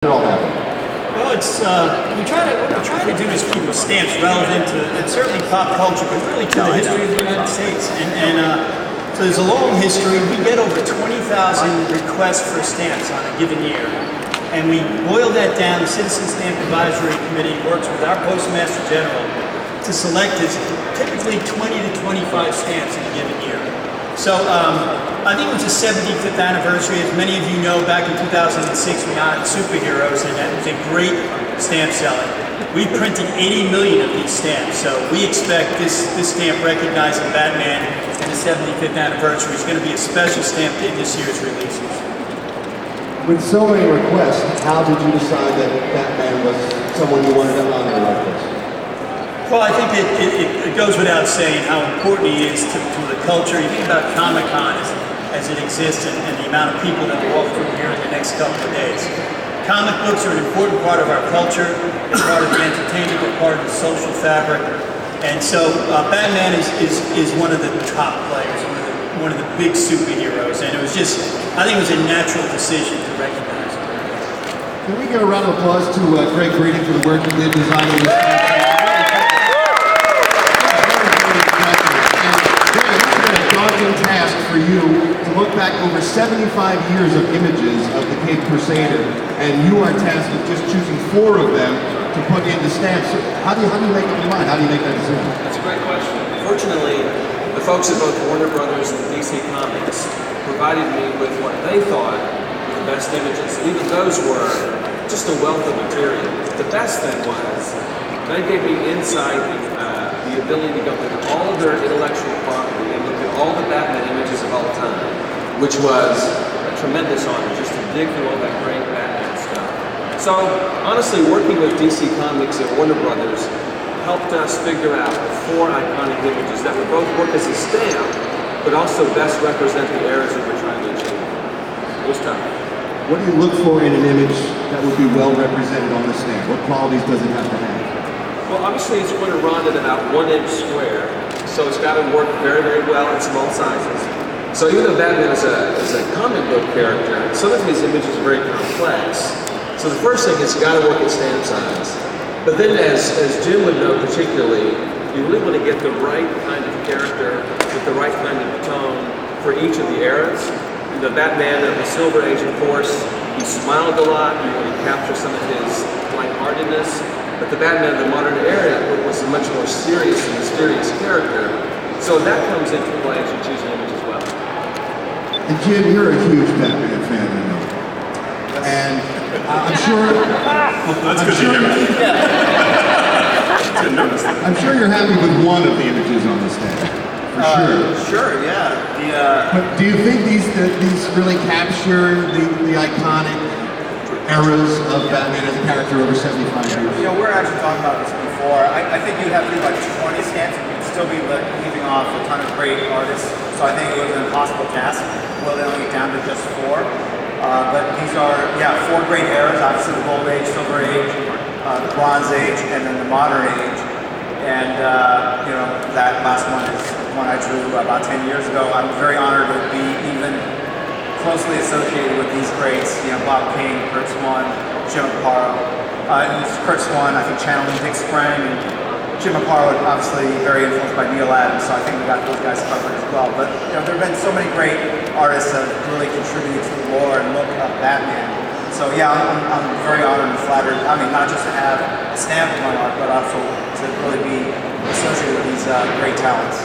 it all happen? Well, what we're trying to do is keep stamps relevant to, and certainly pop culture, but really to the history of the United States. So there's a long history. We get over 20,000 requests for stamps on a given year. And we boil that down. The Citizen Stamp Advisory Committee works with our Postmaster General to select typically 20 to 25 stamps in a given year. So I think it was the 75th anniversary. As many of you know, back in 2006 we honored superheroes, and that was a great stamp selling. We printed 80 million of these stamps, so we expect this stamp recognizing Batman and the 75th anniversary is going to be a special stamp in this year's releases. With so many requests, how did you decide that Batman was someone you wanted to honor like this? Well, I think it goes without saying how important he is to the culture. You think about Comic-Con as it exists and the amount of people that will walk through here in the next couple of days. Comic books are an important part of our culture. They're part of the entertainment. They're part of the social fabric. And so Batman is one of the top players, one of the big superheroes. And it was just, I think it was a natural decision to recognize him. Can we give a round of applause to Greg Breeding for the work he did designing this stamp? Task for you to look back over 75 years of images of the Cape Crusader, and you are tasked with just choosing 4 of them to put into stamps. So how do you make up your mind? How do you make that decision? That's a great question. Fortunately, the folks at both Warner Brothers and DC Comics provided me with what they thought were the best images. Even those were just a wealth of material. The best thing was they gave me insight, the ability to go through all of their intellectual property and look at all the Batman images of all time, which was a tremendous honor just to dig through all that great Batman stuff. So honestly, working with DC Comics and Warner Brothers helped us figure out 4 iconic images that would both work as a stamp, but also best represent the eras that we're trying to achieve. It was tough. What do you look for in an image that would be well represented on the stamp? What qualities does it have to have? Well, obviously it's going to run at about 1 inch square, so it's got to work very, very well in small sizes. So even though Batman is a comic book character, some of his images are very complex. So the first thing is you got to work at stamp size. But then as Jim would know particularly, you really want to get the right kind of character with the right kind of tone for each of the eras. The Batman of the Silver Age, of course, he smiled a lot. You want to capture some of his lightheartedness. But the Batman of the modern era was a much more serious and mysterious character. So that comes into play as you choose an image as well. And Jim, you're a huge Batman fan, I know. And I'm sure you're happy with one of the images on the stamp. For sure. Sure, yeah. But do you think these really capture the iconic eras of Batman as a character over 75 years? You know, we're actually talking about this before. I think you'd have to do like 20 stamps and you'd still be leaving off a ton of great artists. So I think it was an impossible task, boiling it down to just 4. But these are, 4 great eras. Obviously the Gold Age, Silver Age, the Bronze Age, and then the Modern Age. And, that last one is one I drew about 10 years ago. I'm very honored to be even closely associated with these greats, Bob King, Kurt Swan, Jim Aparo. Kurt Swan, I think, channeling Dick Sprang, and Jim Aparo, obviously very influenced by Neil Adams, so I think we got those guys covered as well. But there have been so many great artists that have really contributed to the lore and look of Batman. So I'm very honored and flattered. I mean, not just to have a stamp of my art, but also to really be associated with these great talents.